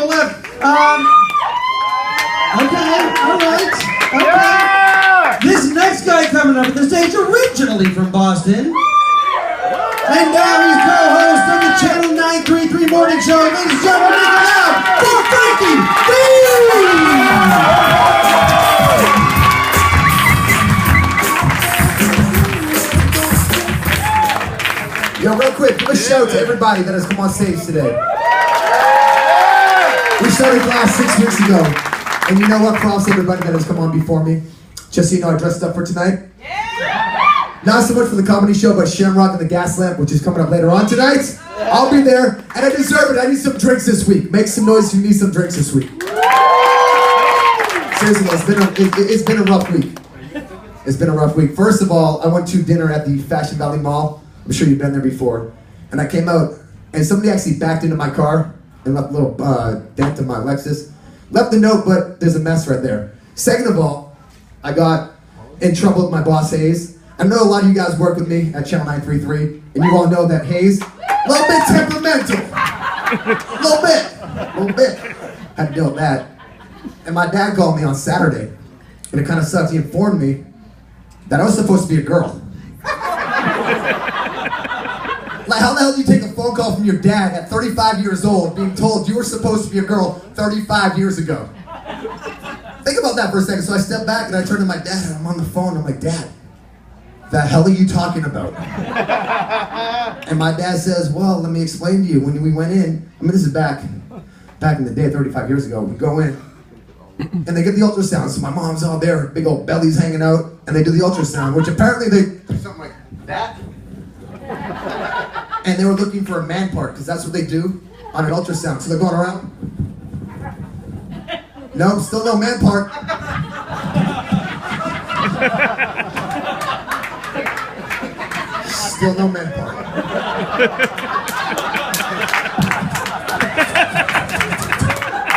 left. Okay, all right. Okay. Yeah! This next guy coming up on the stage, originally from Boston. And now he's co-host of the Channel 933 Morning Show. Ladies and gentlemen, make it loud for Frankie V! Yo, real quick, give a shout to everybody that has come on stage today. We started class 6 weeks ago. And you know what? Props to everybody that has come on before me. Just so you know, I dressed up for tonight. Not so much for the comedy show, but Shamrock and the Gas Lamp, which is coming up later on tonight. I'll be there, and I deserve it. I need some drinks this week. Make some noise if you need some drinks this week. Seriously, it's been a rough week. It's been a rough week. First of all, I went to dinner at the Fashion Valley Mall. I'm sure you've been there before. And I came out, and somebody actually backed into my car and left a little dent in my Lexus. Left the note, but there's a mess right there. Second of all, I got in trouble with my boss, Hayes. I know a lot of you guys work with me at Channel 933, and you all know that Hayes, a little bit temperamental. A little bit. Had to deal with that. And my dad called me on Saturday, and it kind of sucked. He informed me that I was supposed to be a girl. Like, how the hell do you take a phone call from your dad at 35 years old being told you were supposed to be a girl 35 years ago? Think about that for a second. So I stepped back and I turned to my dad and I'm on the phone. I'm like, Dad, the hell are you talking about? And my dad says, well, let me explain to you. When we went in, I mean, this is back in the day, 35 years ago. We go in and they get the ultrasound. So my mom's all there, big old belly's hanging out, and they do the ultrasound, which apparently they do something like that. And they were looking for a man part, because that's what they do on an ultrasound. So they're going around. No, still no man part. Still no man part.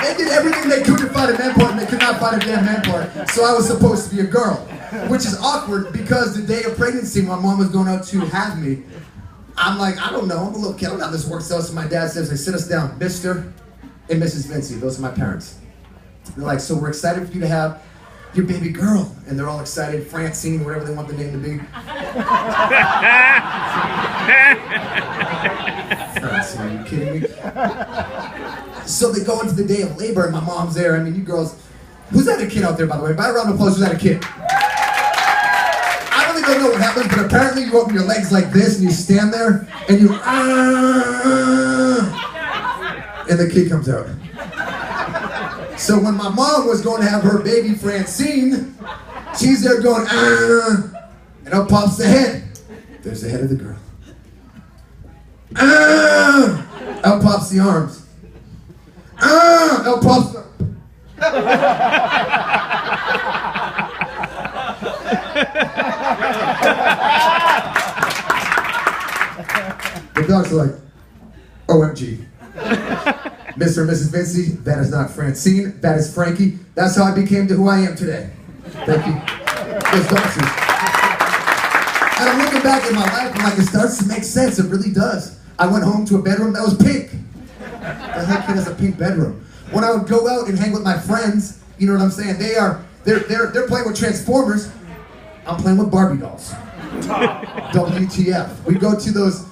They did everything they could to find a man part, and they could not find a damn man part. So I was supposed to be a girl, which is awkward because the day of pregnancy, my mom was going out to have me. I'm like, I don't know, I'm a little kid, I don't know how this works out. So my dad says, they sit us down, Mr. and Mrs. Vinci, those are my parents. They're like, so we're excited for you to have your baby girl. And they're all excited, Francine, whatever they want the name to be. Francine, are you kidding me? So they go into the day of labor and my mom's there. I mean, you girls, who's that a kid out there, by the way? By a round of applause, who's that a kid? I don't know what happens, but apparently you open your legs like this and you stand there and you and the kid comes out. So when my mom was going to have her baby Francine, she's there going and up pops the head. There's the head of the girl. Out pops the arms. Out pops the... The dogs are like, OMG. Mr. and Mrs. Vinci, that is not Francine, that is Frankie. That's how I became to who I am today. Thank you. Those dogs are... And I'm looking back at my life and like, it starts to make sense, it really does. I went home to a bedroom that was pink. The heck kid has a pink bedroom? When I would go out and hang with my friends, you know what I'm saying? They're playing with Transformers. I'm playing with Barbie dolls. WTF. We go to those,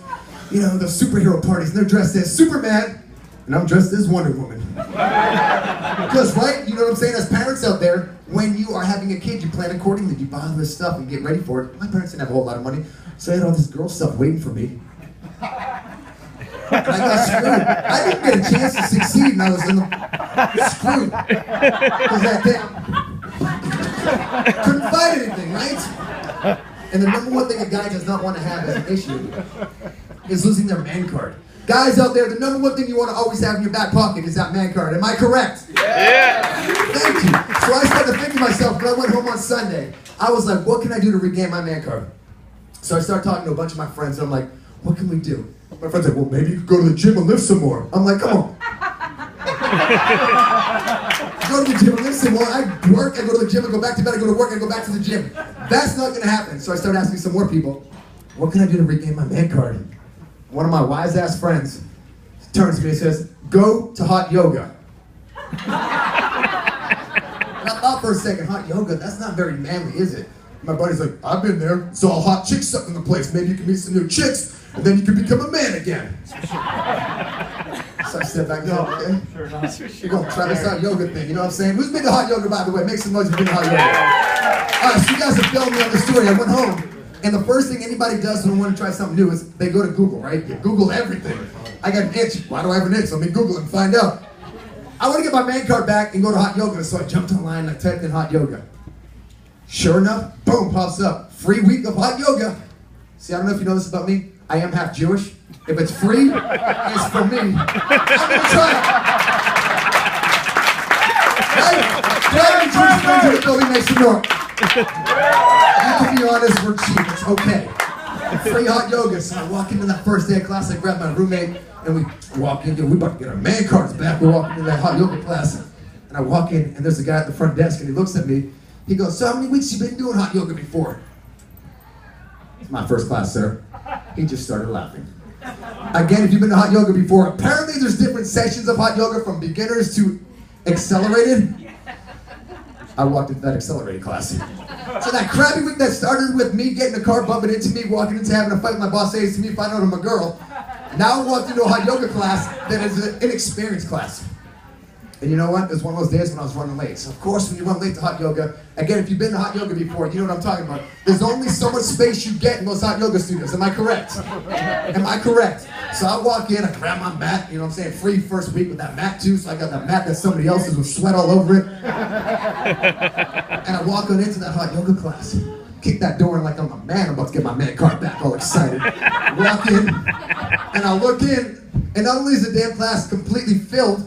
you know, those superhero parties and they're dressed as Superman and I'm dressed as Wonder Woman. Because, right, you know what I'm saying? As parents out there, when you are having a kid, you plan accordingly. You buy all this stuff and get ready for it. My parents didn't have a whole lot of money, so I had all this girl stuff waiting for me. And I got screwed. I didn't get a chance to succeed and I was in the screwed. Because that damn... couldn't find anything, right? And the number one thing a guy does not want to have as an issue is losing their man card. Guys out there, the number one thing you want to always have in your back pocket is that man card. Am I correct? Yeah. Thank you. So I started thinking to myself, when I went home on Sunday, I was like, what can I do to regain my man card? So I started talking to a bunch of my friends, and I'm like, what can we do? My friend's like, well, maybe you could go to the gym and lift some more. I'm like, come on. Go to the gym and lift some more. I work, I go to the gym, I go back to bed, I go to work, I go back to the gym. That's not gonna happen. So I started asking some more people, what can I do to regain my man card? One of my wise ass friends turns to me and says, go to hot yoga. And I thought for a second, hot yoga, that's not very manly, is it? My buddy's like, I've been there. It's all hot chicks up in the place. Maybe you can meet some new chicks, and then you can become a man again. So I stepped back and said, okay. Sure not. You're going to try this hot yoga thing, you know what I'm saying? Who's been to hot yoga, by the way? Make some noise if you've been to hot yoga. All right, so you guys have filmed me on the story. I went home, and the first thing anybody does when they want to try something new is they go to Google, right? You Google everything. I got an itch. Why do I have an itch? Let me Google it and find out. I want to get my man card back and go to hot yoga, so I jumped online and I typed in hot yoga. Sure enough, boom, pops up. Free week of hot yoga. See, I don't know if you know this about me. I am half Jewish. If it's free, it's for me. I'm gonna try it. Right? Grab your Jewish friends in the building, make some noise. You can be honest, we're cheap, it's okay. Free hot yoga. So I walk into that first day of class, I grab my roommate, and we walk into, we about to get our man cards back. We're walking into that hot yoga class. And I walk in, and there's a guy at the front desk, and he looks at me. He goes, so how many weeks you been doing hot yoga before? It's my first class, sir. He just started laughing. Again, if you've been to hot yoga before, apparently there's different sessions of hot yoga from beginners to accelerated. I walked into that accelerated class. So that crappy week that started with me getting in the car, bumping into me, walking into having a fight with my boss, says to me, find out I'm a girl. Now I walked into a hot yoga class that is an inexperienced class. And you know what? It was one of those days when I was running late. So of course, when you run late to hot yoga, again, if you've been to hot yoga before, you know what I'm talking about. There's only so much space you get in those hot yoga studios. Am I correct? Am I correct? So I walk in, I grab my mat, you know what I'm saying? Free first week with that mat too, so I got that mat that somebody else's with sweat all over it. And I walk on into that hot yoga class. Kick that door in like I'm a man, I'm about to get my man card back, all excited. Walk in, and I look in, and not only is the damn class completely filled,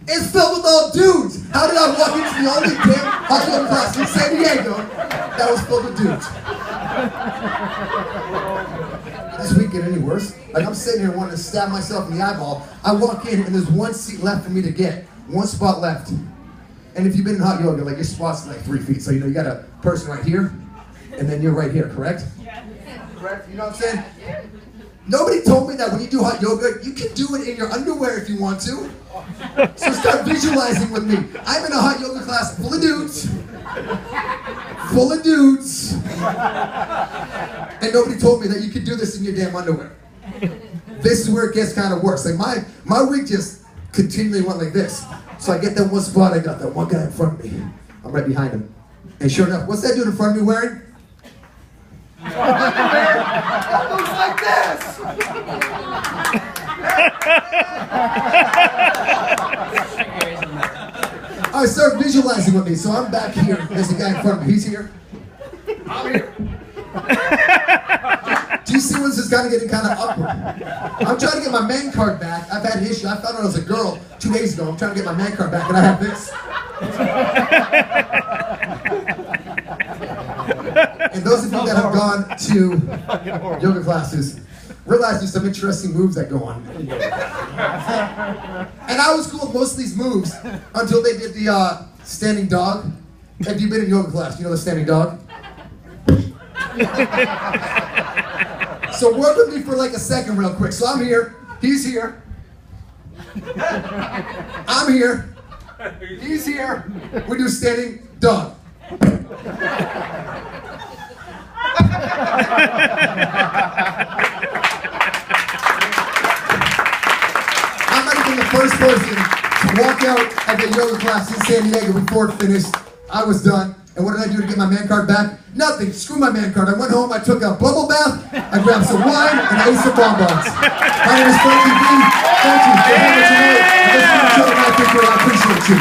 it's filled with all dudes. How did I walk into the only damn hot yoga class in San Diego that was filled with dudes? This week get any worse? Like I'm sitting here wanting to stab myself in the eyeball. I walk in and there's one seat left for me to get. One spot left. And if you've been in hot yoga, like your spot's like 3 feet. So you know you got a person right here, and then you're right here, correct? Yeah. Correct? You know what I'm saying? Nobody told me that when you do hot yoga, you can do it in your underwear if you want to. So start visualizing with me. I'm in a hot yoga class full of dudes. Full of dudes. And nobody told me that you could do this in your damn underwear. This is where it gets kind of worse. Like my rig just continually went like this. So I get that one spot, I got that one guy in front of me. I'm right behind him. And sure enough, what's that dude in front of me wearing? That looks like this! Alright, start visualizing with me. So I'm back here. There's a guy in front of me. He's here. I'm here. Do you see when this is kind of getting kind of upward? I'm trying to get my man card back. I've had an issue. I found out I was a girl 2 days ago. I'm trying to get my man card back, and I have this. And those of you that have gone to yoga classes realize there's some interesting moves that go on. And I was cool with most of these moves until they did the standing dog. Have you been in yoga class? You know the standing dog? So work with me for like a second real quick. So I'm here, he's here. I'm here, he's here. We do standing dog. I might have been the first person to walk out of the yoga class in San Diego before it finished. I was done. And what did I do to get my man card back? Nothing. Screw my man card. I went home, I took a bubble bath, I grabbed some wine, and I ate some bonbons. My name is Frankie V. Thank you for having me tonight. I appreciate you.